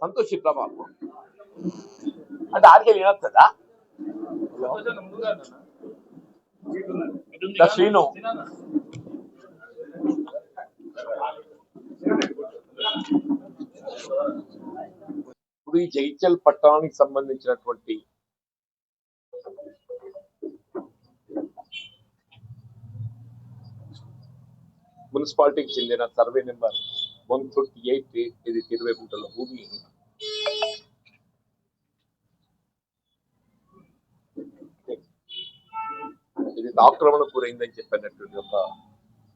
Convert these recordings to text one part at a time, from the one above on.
సంతోషి ప్రభావం అంటే ఆడికి వినొస్తుందా శ్రీను ఇప్పుడు ఈ జగిత్యాల పట్టణానికి సంబంధించినటువంటి మున్సిపాలిటీకి చెందిన సర్వే నెంబర్ 138 ఇది 20 గుంటల భూమి ఇది ఆక్రమణ గురైందని చెప్పినటువంటి ఒక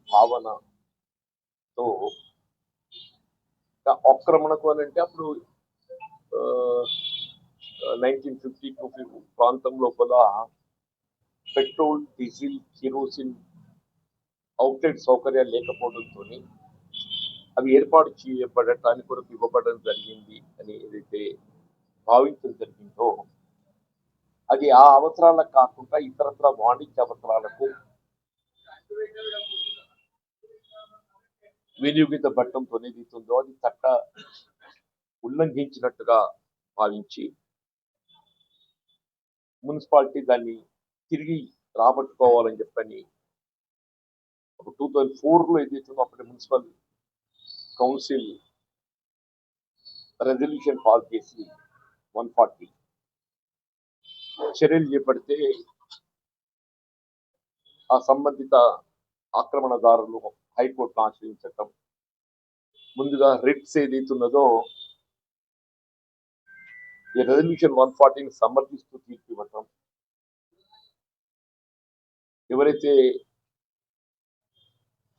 భావనతో ఆక్రమణకు అని అంటే అప్పుడు 1952 ప్రాంతం లోపల పెట్రోల్ డీజిల్ కిరోసిన్ అవుట్లెట్ సౌకర్యాలు లేకపోవడంతో అవి ఏర్పాటు చేయబడటానికి కొరకు ఇవ్వబడడం జరిగింది అని ఏదైతే భావించడం జరిగిందో అది ఆ అవసరాలకు కాకుండా ఇతరత్ర వాణిజ్య అవసరాలకు వినియోగించబడటంతో ఏదైతుందో అది చట్ట ఉల్లంఘించినట్టుగా భావించి మున్సిపాలిటీ దాన్ని తిరిగి రాబట్టుకోవాలని చెప్పని 2004లో ఏదైతుందో అప్పటి మున్సిపల్ కౌన్సిల్ రెజల్యూషన్ పాస్ చేసి 140 చర్యలు చేపడితే ఆ సంబంధిత ఆక్రమణదారులు హైకోర్టును ఆశ్రయించటం ముందుగా రిట్స్ ఏదైతున్నదో ఈ రెజల్యూషన్ 140ని సమర్థిస్తూ తీర్పు ఇవ్వటం ఎవరైతే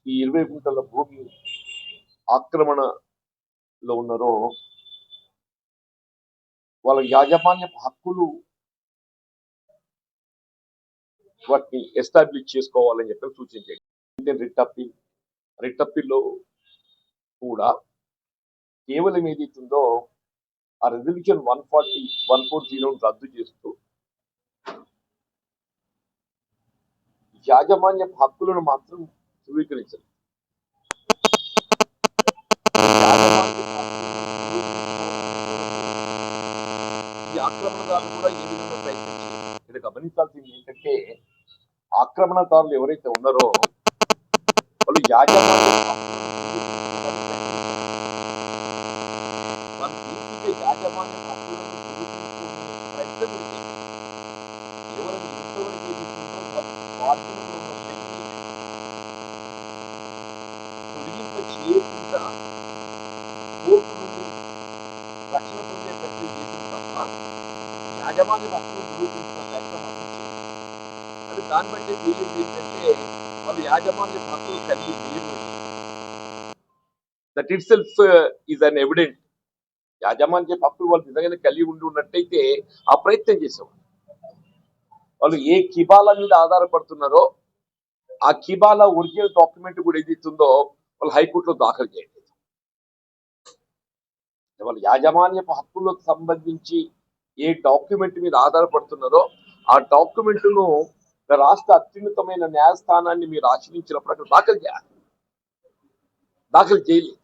ఈ 20 గుంటల భూమి ఆక్రమణలో ఉన్నారో వాళ్ళ యాజమాన్య హక్కులు వాటిని ఎస్టాబ్లిష్ చేసుకోవాలని చెప్పి సూచించారు. రిట్ అప్పీల్లో కూడా కేవలం ఏదైతుందో ఆ రెజల్యూషన్ 140 రద్దు చేస్తూ యాజమాన్య హక్కులను మాత్రం ధృవీకరించారు. ఈ ఆక్రమణదారులు కూడా ఏ విధంగా ప్రయత్నించారు. ఇక్కడ గమనించాల్సింది ఏంటంటే ఆక్రమణదారులు ఎవరైతే ఉన్నారో వాళ్ళు యాజమాన్య యాజమాన్య హక్కులను ప్రయత్నం ఎవరైనా ఎంతవరకు చేయకుండా కోర్టు నుండి రక్షణ పొందే ప్రక్రియ చేసిన తప్ప యాజమాన్య హక్కులు నిరూపించిన ప్రయత్నం అంటే దాన్ని బట్టి తేలింది ఏంటంటే వాళ్ళు యాజమాన్య హక్కులు కలిగి లేరు. That it self is an evident. యాజమాన్య హక్కులు వాళ్ళు నిజంగానే కలిగి ఉన్నట్టయితే ఆ ప్రయత్నం చేసేవాళ్ళు. వాళ్ళు ఏ కిబాలా మీద ఆధారపడుతున్నారో ఆ కిబాలా ఒరిజినల్ డాక్యుమెంట్ కూడా ఏదైతుందో వాళ్ళు హైకోర్టులో దాఖలు చేయలేదు. వాళ్ళు యాజమాన్య హక్కులకు సంబంధించి ఏ డాక్యుమెంట్ మీద ఆధారపడుతున్నారో ఆ డాక్యుమెంట్ను రాష్ట్ర అత్యున్నతమైన న్యాయస్థానాన్ని మీరు ఆశ్రయించినప్పుడు అక్కడ దాఖలు చేయలేదు.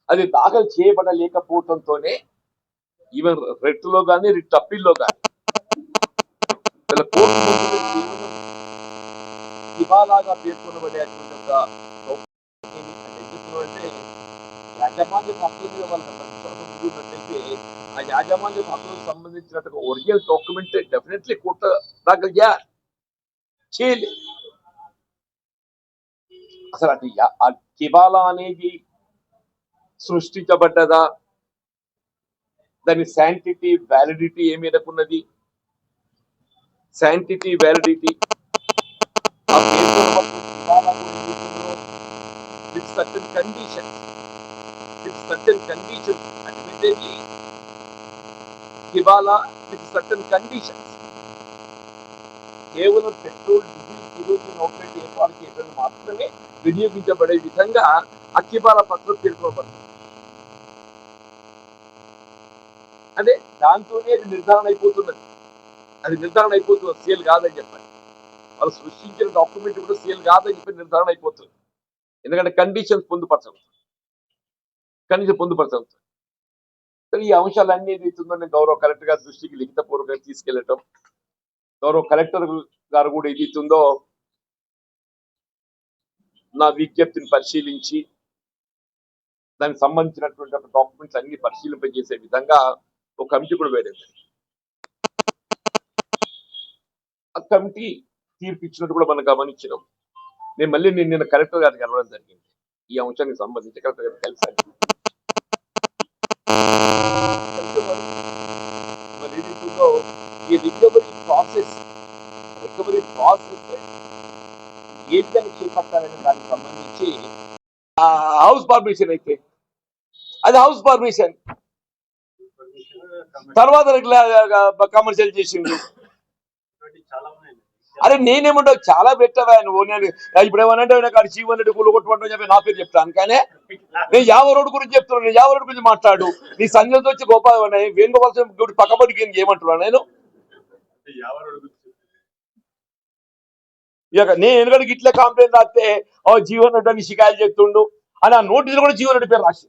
అది దాఖలు చేయబడలేకపోవడంతోనే ఈవెన్ రెట్లో కానీ రిట్ అప్పీల్లో కానీ వీళ్ళ కోర్టు ఇవాళగా పేర్కొనబడేటువంటి ఒక అంటే యాజమాన్య హక్కుల మీద వాళ్ళకి ఉన్నట్టయితే ఆ యాజమాన్య హక్కులకు సంబంధించినట్టు ఒరిజినల్ డాక్యుమెంట్ డెఫినెట్లీ కోర్టు దాఖలు చేయలేదు. అసలు అది ఆ కిబాలా అనేది సృష్టించబడ్డదా, దాని శాంటిటీ వ్యాలిడిటీ ఏ మేరకున్నది, sanctity validity with certain conditions admittedly కిబాలా with certain conditions కేవలం పెట్రోల్ డీజిల్ కిరోసిన్ అవుట్లెట్ ఏర్పాటు చేయడం మాత్రమే వినియోగించబడే విధంగా ఆ కిబాలా పత్రం పేర్కొనబడుతుంది. అంటే దాంతోనే అది నిర్ధారణ అయిపోతున్నది. సేల్ కాదని చెప్పండి. వాళ్ళు సృష్టించిన డాక్యుమెంట్ కూడా సేల్ కాదని చెప్పి నిర్ధారణ అయిపోతుంది. ఎందుకంటే కండిషన్స్ పొందుపరచవచ్చు. ఈ అంశాలన్నీ ఏదైతుందో నేను గౌరవ కలెక్టర్ గారి దృష్టికి లిఖితపూర్వకంగా తీసుకెళ్లటం, గౌరవ కలెక్టర్ గారు కూడా ఏదైతుందో నా విజ్ఞప్తిని పరిశీలించి దానికి సంబంధించినటువంటి ఒక డాక్యుమెంట్స్ అన్ని పరిశీలింపజేసే విధంగా ఒక కమిటీ కూడా వేరేది. ఆ కమిటీ తీర్పు ఇచ్చినట్టు కూడా మనం గమనించినాం. నేను నిన్న కలెక్టర్ గారికి కలవడం జరిగింది. ఈ అంశానికి సంబంధించి కలెక్టర్ గారికి కలిసాను. మరి ఏదైతుందో ఈ రికవరీ ప్రాసెస్ ఏ విధంగా చేపట్టాలనే దానికి సంబంధించి హౌస్ పర్మిషన్ అయితే అది హౌస్ పర్మిషన్ తర్వాత కమర్షియల్ చేసిండు. అరే నేనేమంటా చాలా పెట్టవా నువ్వు. నేను ఇప్పుడు ఏమనంటే నాకు జీవన్ రెడ్డి కూలు కొట్టుకుంటా చెప్పి నా పేరు చెప్తాను. కానీ నేను యావ రోడ్డు గురించి చెప్తున్నాను. నేను యావ రోడ్డు గురించి మాట్లాడు. నీ సంజయ్ వచ్చి గోపాల్ వేణుగోపాల్ గుడి పక్కబడికి ఏమంటున్నాను నేను. ఇక నేను ఎందుకంటే ఇట్లా కంప్లైంట్ రాస్తే జీవన్ రెడ్డి అని షికాయలు చేస్తుండు అని ఆ నోటీసులో కూడా జీవన్ రెడ్డి పేరు రాసి,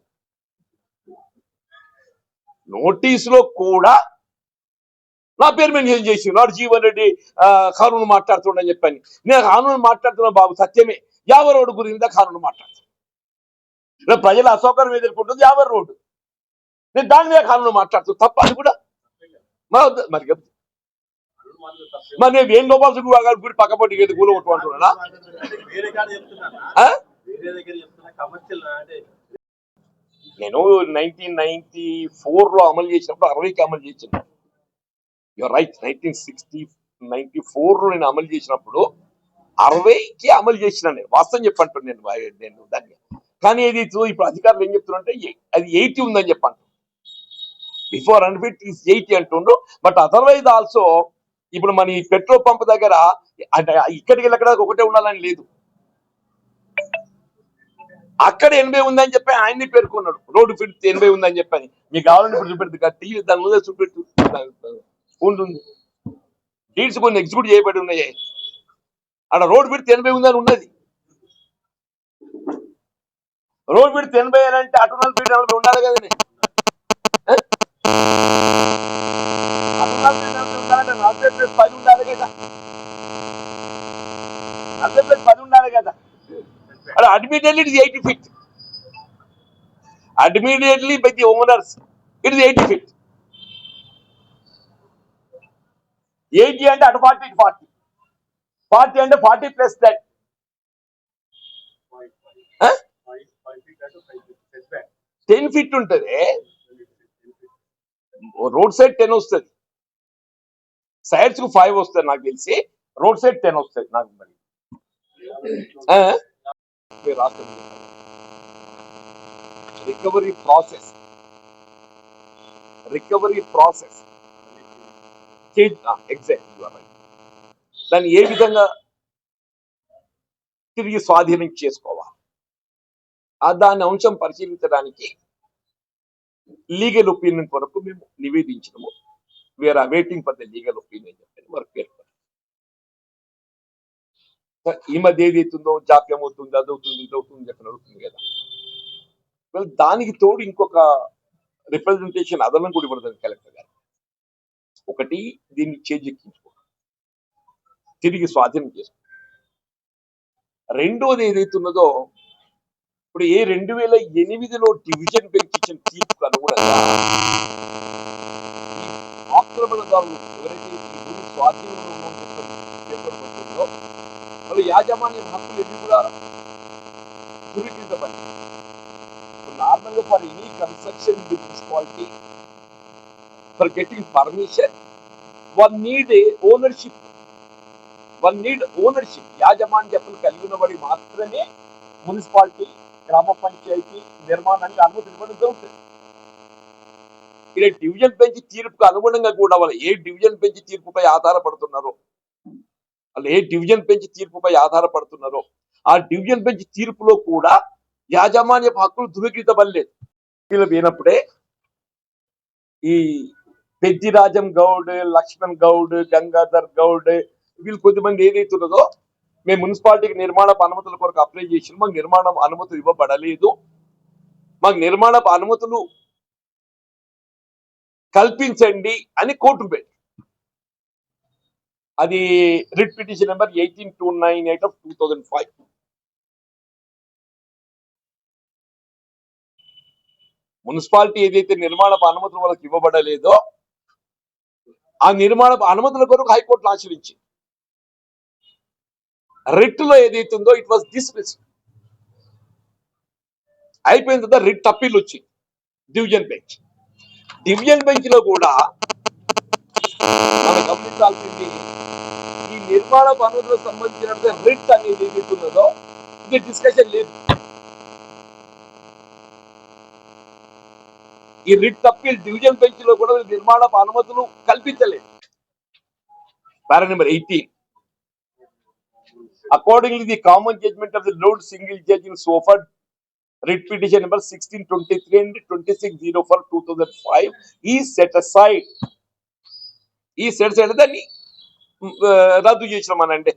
నోటీసులో కూడా నా పేరు మెన్షన్ చేసి నాడు జీవన్ రెడ్డి కానూను మాట్లాడుతుండని చెప్పని. నేను కానూను మాట్లాడుతున్నా బాబు సత్యమే. యావర్ రోడ్డు గురించి కానూను మాట్లాడుతున్నా. ప్రజల అసౌకర్యం ఎదుర్కొంటుంది యావర్ రోడ్డు. నేను దాని మీద కానూను మాట్లాడుతున్నా. తప్ప అది కూడా మరి నేను వేణుగోపాల్ గారి గుడి పక్కపట్టి కూల కొట్టుకుంటున్నా. నేను 1994 లో అమలు చేసినప్పుడు 60కి అమలు చేసిన. Your right. 1994 లో నేను అమలు చేసినప్పుడు 60కి అమలు చేసిన. నేను వాస్తవం చెప్పంటాను నేను దాన్ని. కానీ ఇది ఇప్పుడు అధికారులు ఏం చెప్తున్నారంటే అది 80 ఉందని చెప్పంట. బిఫోర్ అన్ఫిట్ ఈస్ 80 అంటుండ్రు. బట్ అదర్వైజ్ ఆల్సో ఇప్పుడు మన ఈ పెట్రోల్ పంప్ దగ్గర అంటే ఇక్కడికి వెళ్ళక్కడ ఒకటే ఉండాలని లేదు. అక్కడ 80 ఉందని చెప్పి ఆయన్ని పేర్కొన్నాడు. రోడ్డు ఫిట్ 80 ఉందని చెప్పని. మీకు కావాలని ఇప్పుడు చూపెడుతుంది. టీవీ దాని ముందే చూపెట్టు ఉంటుంది. డీడ్స్ కొన్ని ఎగ్జిక్యూట్ చేయబడి ఉన్నాయి. అక్కడ రోడ్ ఫిట్ 80 ఉందని ఉన్నది. రోడ్ ఫిట్ 80 అంటే అటున్నల్ ఫీట్ 40 ఉండాలి కదండి. అటున్నల్ ఫీట్ 40 ఉండాలంటే 40+10 ఉండాలి కదా. 40+10 ఉండాలి కదా. అక్కడ admittedly it is 80 feet. Admittedly by the owners it is 80 feet. 80 అంటే అటు 40 ఇటు 40. 40 అంటే 40 ప్లస్ దట్ 10 feet ఉంటుంది. రోడ్ సైడ్ 10 వస్తుంది. సైడ్స్ కు 5 వస్తుంది నాకు తెలిసి. రోడ్ సైడ్ 10 వస్తుంది నాకు మరి. Recovery process exact. దాన్ని ఏ విధంగా తిరిగి స్వాధీనం చేసుకోవాలి దాని అంశం పరిశీలించడానికి లీగల్ ఒపీనియన్ కొరకు మేము నివేదించినాము. We are awaiting for the legal opinion చెప్పని వారు పేర్కొన్నారు. ఈ మధ్య ఏదైతుందో జాప్యం అవుతుంది, అదవుతుంది, ఇదవుతుంది చెప్పని అడుగుతుంది కదా. దానికి తోడు ఇంకొక రిప్రజెంటేషన్ అదనం కూడా ఇవ్వడం కలెక్టర్ గారు. ఒకటి దీన్ని చేజెక్కించుకోవడం, తిరిగి స్వాధీనం చేసుకోవడం. రెండోది ఏదైతున్నదో ఇప్పుడు 2008లో డివిజన్ బెంచ్ ఇచ్చిన తీర్పుకు అనుగుణంగా ఆక్రమణదారులు ఎవరైతే ఈ భూమి స్వాధీనంలో పేర్కొనబడుతుందో వాళ్ళు యాజమాన్య హక్కులు ఎన్ని కూడా ధృవీకరించబడి నార్మల్గా for any construction municipality for getting permission one need ownership. యాజమాన్య హక్కులు కలిగి ఉన్నవాడి మాత్రమే మున్సిపాలిటీ గ్రామ పంచాయతీ నిర్మాణానికి అనుమతి ఇవ్వడం జరుగుతుంది. ఇలా డివిజన్ బెంచ్ తీర్పుకు అనుగుణంగా కూడా వాళ్ళు ఏ డివిజన్ బెంచ్ తీర్పుపై ఆధారపడుతున్నారో ఆ డివిజన్ బెంచ్ తీర్పులో కూడా యాజమాన్య హక్కులు ధృవీకరించబడలేదు. వీళ్ళు పోయినప్పుడే ఈ పెద్దిరాజం గౌడ్, లక్ష్మణ్ గౌడ్, గంగాధర్ గౌడ్ వీళ్ళు కొద్దిమంది ఏదైతున్నదో మేము మున్సిపాలిటీకి నిర్మాణపు అనుమతుల కొరకు అప్లై చేసిన, మాకు నిర్మాణ అనుమతులు ఇవ్వబడలేదు, మాకు నిర్మాణపు అనుమతులు కల్పించండి అని కోర్టు పెట్టి, అది writ petition number 18298 of 2005. Municipality ఏదైతే నిర్మాణపు అనుమతులు వాళ్ళకి ఇవ్వబడలేదో ఆ నిర్మాణపు అనుమతుల కొరకు హైకోర్టును ఆశ్రయించింది. రిట్ లో ఏదైతే ఉందో ఇట్ వాస్ డిస్మిస్డ్. అయిపోయిన తర్వాత రిట్ అప్పీల్ వచ్చింది డివిజన్ బెంచ్. డివిజన్ బెంచ్ లో కూడా మనం గమనించాల్సింది, ఈ నిర్మాణపు అనుమతులకు సంబంధించిన రిట్ అనేది ఏదైతే ఉన్నదో ఇది డిస్కషన్ లేదు. ఈ రిట్ అప్పీల్ డివిజన్ బెంచ్ లో కూడా నిర్మాణపు అనుమతులు కల్పించలేదు. Para number 18. Accordingly, the common judgment of the Lord Single Judge in Swofford, writ petition number 1623 and 2604 2005 is set aside. దాన్ని రద్దు చేసినామనండి,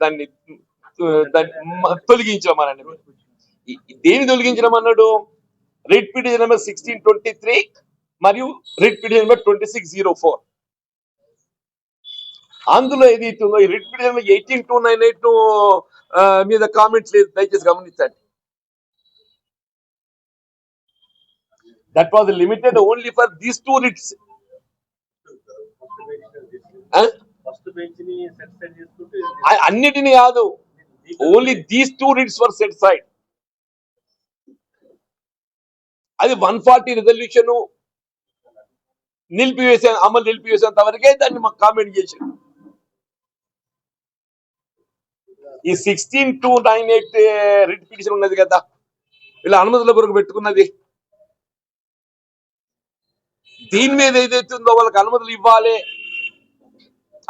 దాన్ని తొలగించామనండి. దేని తొలగించమన్నాడు? రిట్ పిటిషన్ నెంబర్ 1623 మరియు రిట్ పిటిషన్ నెంబర్ 2604. అందులో ఏదైతే ఉందో ఈ రిట్ పిటిషన్ 18298 మీద కామెంట్స్ లేదు, దయచేసి గమనించండి. That was limited only for these two writs. అన్నిటిని కాదు, only these two writs were set side. అది 140 రిజల్యూషన్ అమలు నిలిపివేసేంత వరకే దాన్ని మాకు కామెంట్ చేశారు. ఈ 16298 రిట్ పిటిషన్ ఉన్నది కదా, వీళ్ళ అనుమతుల కొరకు పెట్టుకున్నది, దీని మీద ఏదైతే ఉందో వాళ్ళకి అనుమతులు ఇవ్వాలి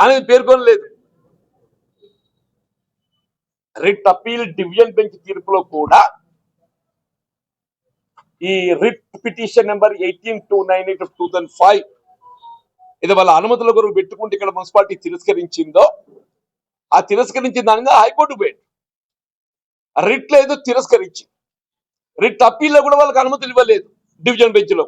అనేది పేర్కొనలేదు. రిట్ అప్పీల్ డివిజన్ బెంచ్ తీర్పులో కూడా ఈ రిట్ పిటిషన్ నెంబర్ 18298 ఆఫ్ 2005 ఇది వాళ్ళ అనుమతుల కొరకు పెట్టుకుంటే ఇక్కడ మున్సిపాలిటీ తిరస్కరించిందో, ఆ తిరస్కరించిన దానిగా హైకోర్టు పోయింది. రిట్ లో ఏదో తిరస్కరించి రిట్ అప్పీల్లో కూడా వాళ్ళకి అనుమతులు ఇవ్వలేదు డివిజన్ బెంచ్ లో.